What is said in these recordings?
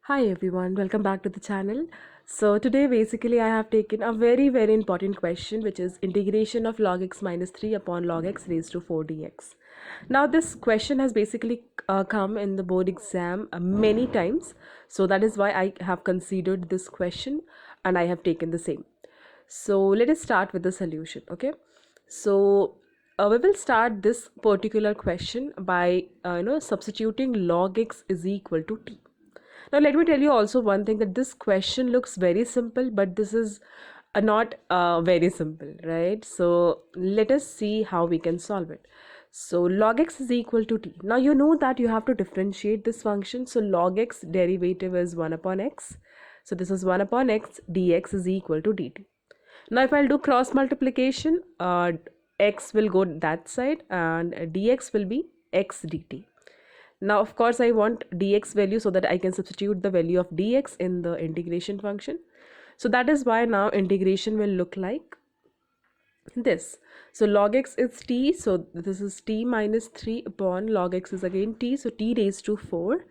Hi everyone, welcome back to the channel. So today basically I have taken a very important question, which is integration of log x minus 3 upon log x raised to 4 dx. Now this question has basically come in the board exam many times, so that is why I have considered this question and I have taken the same. So let us start with the solution. Okay, so we will start this particular question by substituting log x is equal to t. Now, let me tell you also one thing, that this question looks very simple, but this is not very simple, right? So, let us see how we can solve it. So, log x is equal to t. Now, you know that you have to differentiate this function. So, log x derivative is 1 upon x. So, this is 1 upon x, dx is equal to dt. Now, if I'll do cross multiplication, x will go that side and dx will be x dt. Now, of course, I want dx value so that I can substitute the value of dx in the integration function. So that is why now integration will look like this. So log x is t, so this is t minus 3 upon log x is again t, so t raised to 4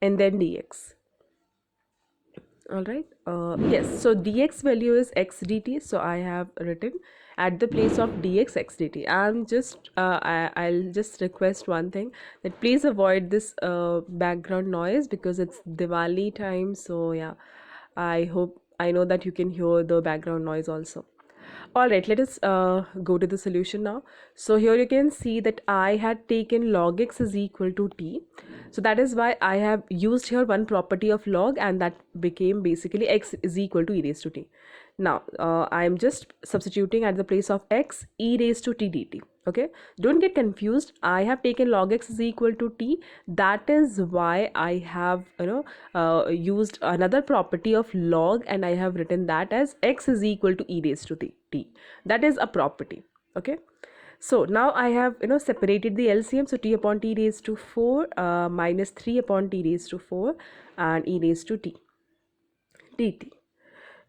and then dx. All right, yes, so dx value is x dt, so I have written at the place of dx x dt. I'll just request one thing, that please avoid this background noise because it's Diwali time. So yeah, I know that you can hear the background noise also. All right, let us go to the solution now. So here you can see that I had taken log x is equal to t. So that is why I have used here one property of log, and that became basically x is equal to e raised to t. Now I am just substituting at the place of x e raised to t dt. Okay, don't get confused. I have taken log x is equal to t. That is why I have used another property of log, and I have written that as x is equal to e raised to t. That is a property. Okay, so now I have separated the LCM. So t upon t raised to 4 minus 3 upon t raised to 4 and e raised to t dt.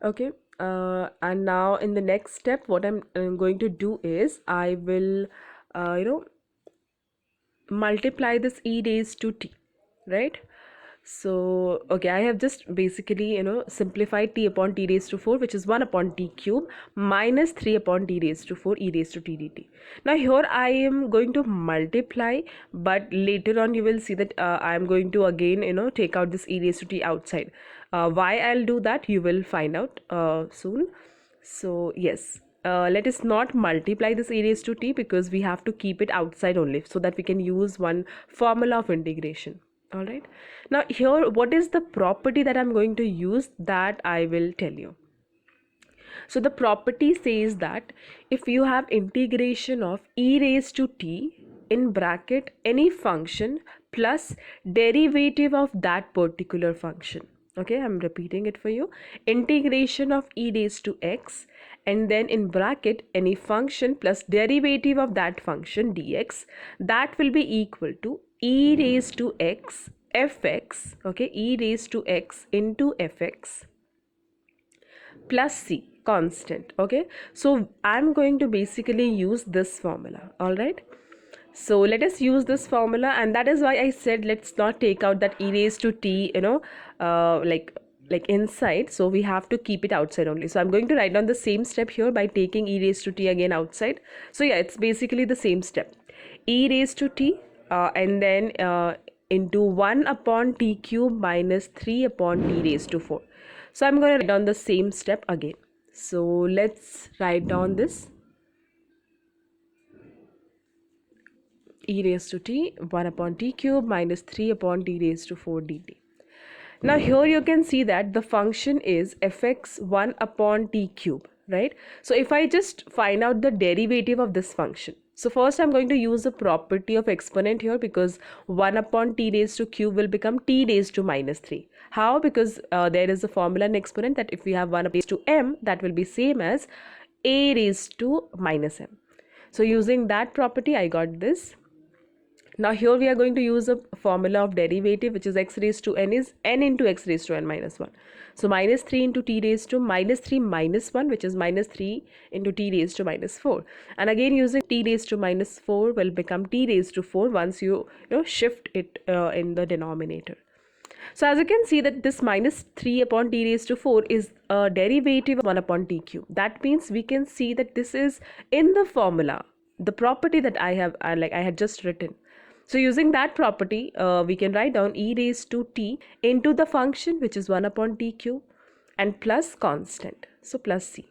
Okay, and now in the next step what I'm going to do is I will multiply this e raised to t, right? So okay, I have just basically simplified t upon t raised to 4, which is 1 upon t cube minus 3 upon t raised to 4 e raised to t dt. Now here I am going to multiply, but later on you will see that I am going to again take out this e raised to t outside. Why I'll do that, you will find out soon. So yes, let us not multiply this e raised to t because we have to keep it outside only, so that we can use one formula of integration. All right, now here what is the property that I'm going to use, that I will tell you. So the property says that if you have integration of e raised to t in bracket any function plus derivative of that particular function. Okay, I'm repeating it for you. Integration of e raised to x and then in bracket any function plus derivative of that function dx, that will be equal to e raised to x fx. Okay, e raised to x into fx plus c constant. Okay, so I'm going to basically use this formula. All right, so let us use this formula, and that is why I said let's not take out that e raised to t like inside, so we have to keep it outside only. So I'm going to write down the same step here by taking e raised to t again outside. So yeah, it's basically the same step, e raised to t and then into 1 upon t cube minus 3 upon t raised to 4. So I'm going to write down the same step again. So let's write down this e raised to t 1 upon t cube minus 3 upon t raised to 4 dt. Now here you can see that the function is fx 1 upon t cube, right? So if I just find out the derivative of this function, so first I'm going to use the property of exponent here, because 1 upon t raised to cube will become t raised to minus 3. How? Because there is a formula in exponent that if we have 1 raised to m, that will be same as a raised to minus m. So using that property I got this. Now here we are going to use a formula of derivative, which is x raised to n is n into x raised to n minus 1. So minus 3 into t raised to minus 3 minus 1, which is minus 3 into t raised to minus 4. And again using t raised to minus 4 will become t raised to 4 once you shift it in the denominator. So as you can see that this minus 3 upon t raised to 4 is a derivative of 1 upon t cube. That means we can see that this is in the formula, the property that I had just written. So using that property, we can write down e raised to t into the function, which is 1 upon t cube, and plus constant, so plus c.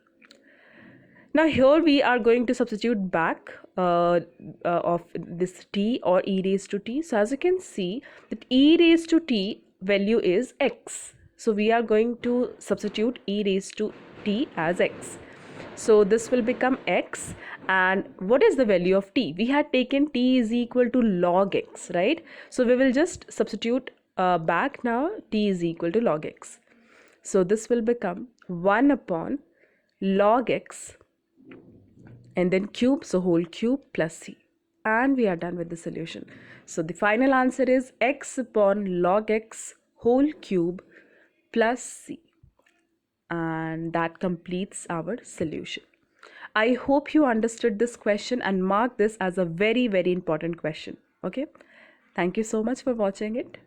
Now here we are going to substitute back of this t or e raised to t. So as you can see that e raised to t value is x. So we are going to substitute e raised to t as x. So this will become x, and what is the value of t? We had taken t is equal to log x, right? So we will just substitute back now t is equal to log x. So this will become 1 upon log x and then cube, so whole cube plus c, and we are done with the solution. So the final answer is x upon log x whole cube plus c, and that completes our solution. I hope you understood this question and mark this as a very, very important question. Okay, thank you so much for watching it.